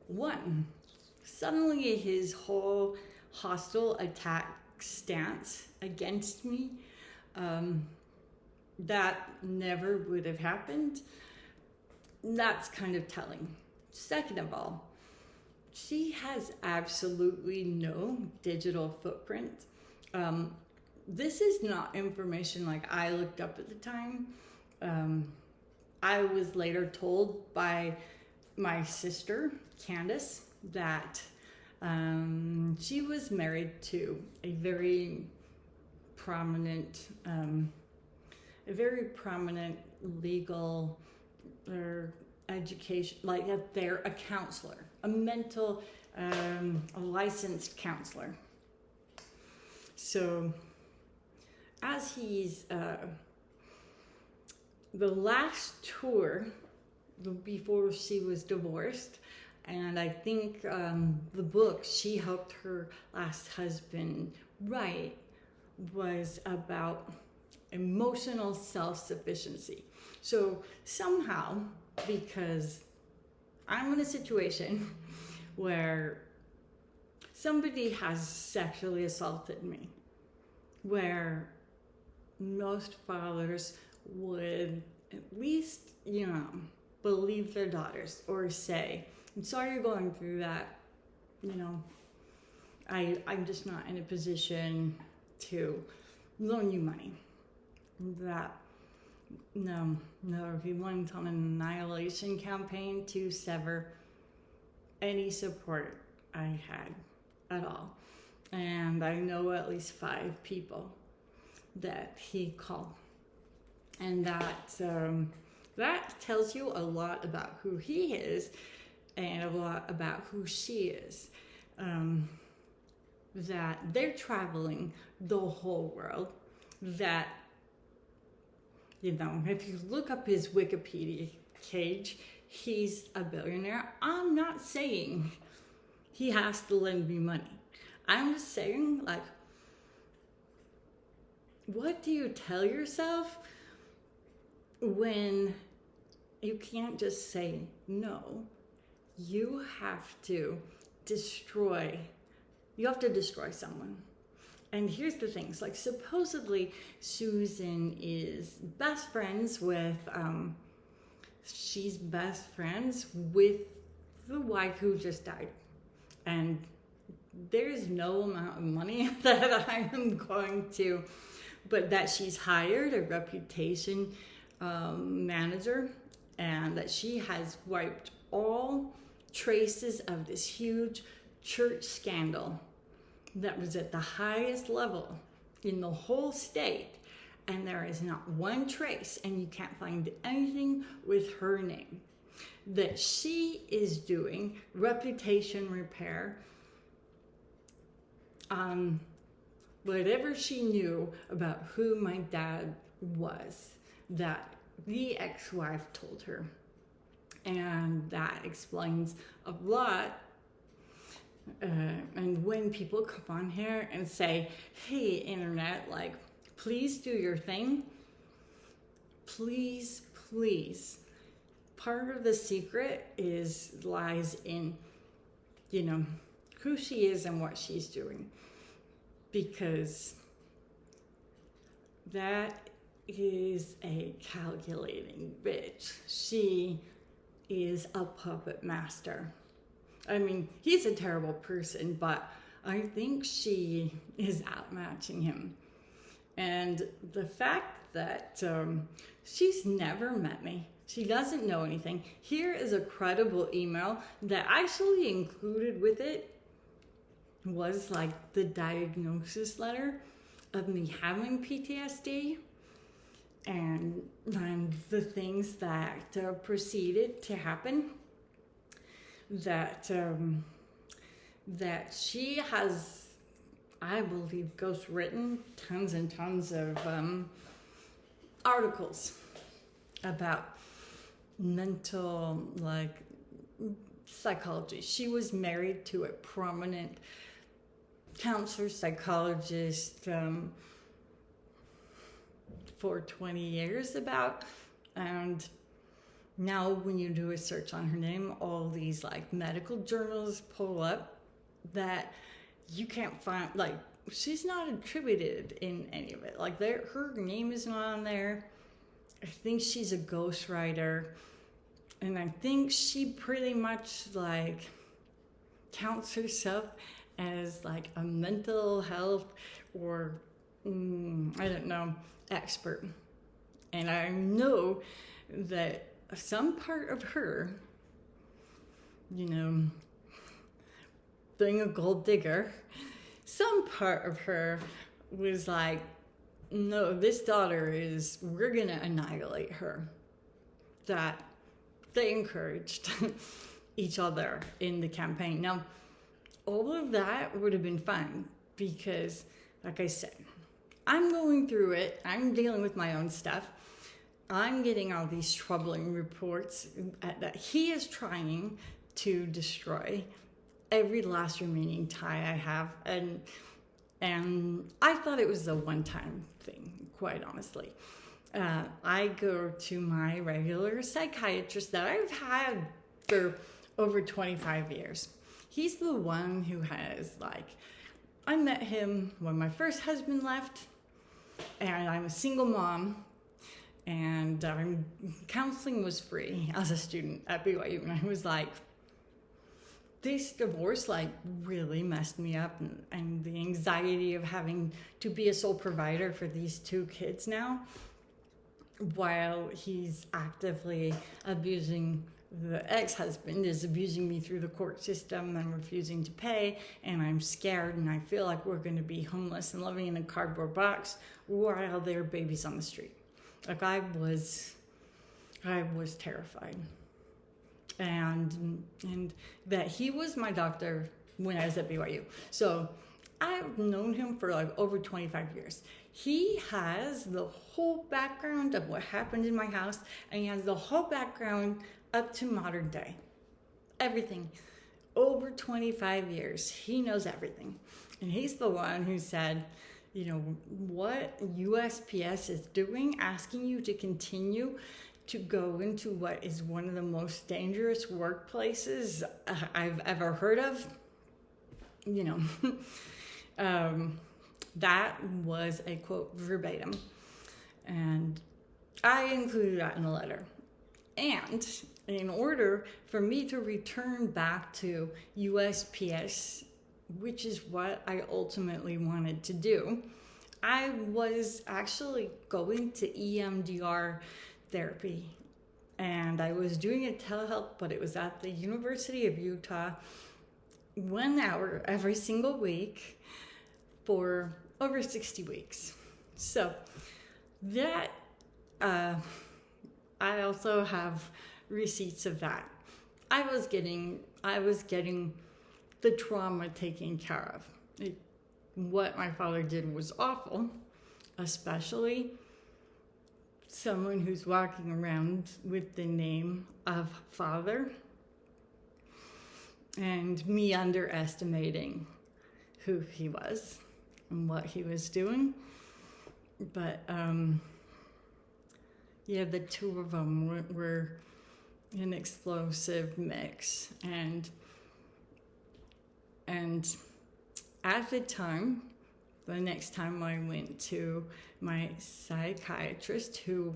One, suddenly his whole hostile attack stance against me, um, that never would have happened. That's kind of telling. Second of all, she has absolutely no digital footprint. Um, this is not information like I looked up at the time. Um, I was later told by my sister, Candace, that she was married to a very prominent, legal or education, like they're a counselor, a mental, a licensed counselor. So, as he's the last tour before she was divorced, and I think the book she helped her last husband write was about emotional self-sufficiency. So somehow, because I'm in a situation where somebody has sexually assaulted me, where most fathers would at least, believe their daughters or say, I'm sorry you're going through that. I'm just not in a position to loan you money. That, no, he went on an annihilation campaign to sever any support I had at all. And I know at least 5 people that he called. And that tells you a lot about who he is and a lot about who she is. That they're traveling the whole world. That, if you look up his Wikipedia page, he's a billionaire. I'm not saying he has to lend me money. I'm just saying, what do you tell yourself when you can't just say no? You have to destroy someone. And here's the thing, supposedly Susan is best friends with, she's best friends with the wife who just died. And there's no amount of money that I am going to, but that she's hired a reputation manager, and that she has wiped all traces of this huge church scandal that was at the highest level in the whole state, and there is not one trace, and you can't find anything with her name. That she is doing reputation repair on whatever she knew about who my dad was, that the ex-wife told her. And that explains a lot. And when people come on here and say, hey, internet, please do your thing. Please. Part of the secret lies in, who she is and what she's doing. Because that is a calculating bitch. She is a puppet master. I mean, he's a terrible person, but I think she is outmatching him. And the fact that she's never met me, she doesn't know anything. Here is a credible email that actually included with it was the diagnosis letter of me having PTSD and the things that proceeded to happen. That she has, I believe, ghostwritten tons and tons of articles about mental psychology. She was married to a prominent counselor, psychologist for 20 years and Now, when you do a search on her name, all these like medical journals pull up that you can't find, like, she's not attributed in any of it. Like, her name is not on there. I think she's a ghostwriter. And I think she pretty much like counts herself as like a mental health or I don't know, expert. And I know that some part of her, you know, being a gold digger, some part of her was like, no, this daughter we're going to annihilate her. That they encouraged each other in the campaign. Now, all of that would have been fun because, like I said, I'm going through it. I'm dealing with my own stuff. I'm getting all these troubling reports that he is trying to destroy every last remaining tie I have. And I thought it was a one-time thing, quite honestly. I go to my regular psychiatrist that I've had for over 25 years. He's the one who has, like, I met him when my first husband left, and I'm a single mom, and counseling was free as a student at BYU, and I was like, this divorce like really messed me up, and the anxiety of having to be a sole provider for these two kids now, while he's actively abusing, the ex-husband is abusing me through the court system and refusing to pay, and I'm scared and I feel like we're going to be homeless and living in a cardboard box while there are babies on the street. Like I was terrified. And that he was my doctor when I was at BYU. So I've known him for like over 25 years. He has the whole background of what happened in my house, and he has the whole background up to modern day. Everything. Over 25 years. He knows everything. And he's the one who said, you know, what USPS is doing, asking you to continue to go into what is one of the most dangerous workplaces I've ever heard of, you know, that was a quote verbatim. And I included that in the letter. And in order for me to return back to USPS, which is what I ultimately wanted to do, I was actually going to EMDR therapy, and I was doing a telehealth, but it was at the University of Utah, 1 hour every single week for over 60 weeks. So that I also have receipts of that. I was getting the trauma taken care of. What my father did was awful, especially someone who's walking around with the name of father, and me underestimating who he was and what he was doing. But yeah, the two of them were an explosive mix, and at the time, the next time I went to my psychiatrist, who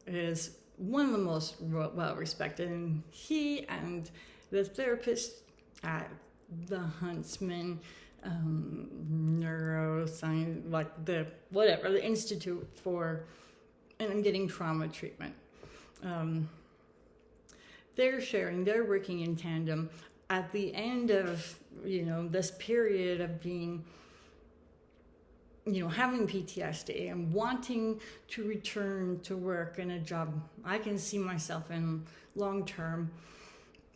is one of the most well-respected, and he and the therapist at the Huntsman neuroscience, like the Institute for, and I'm getting trauma treatment. They're working in tandem at the end of, you know, this period of being, you know, having PTSD and wanting to return to work in a job I can see myself in long term.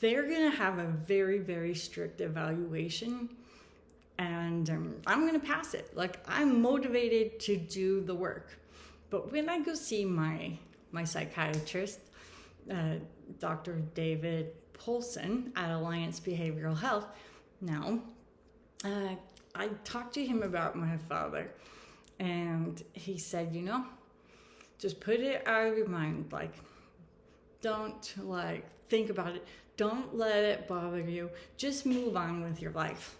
They're going to have a very, very strict evaluation, and I'm going to pass it. Like, I'm motivated to do the work. But when I go see my psychiatrist, Dr. David Polson at Alliance Behavioral Health, now, I talked to him about my father, and he said, you know, just put it out of your mind. Like, Don't like think about it. Don't let it bother you. Just move on with your life.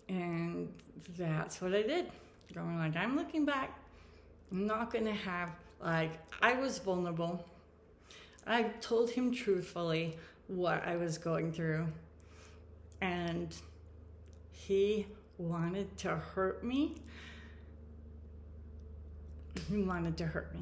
And that's what I did. Going like, I'm looking back. I'm not going to have, like, I was vulnerable. I told him truthfully what I was going through. And he wanted to hurt me. He wanted to hurt me.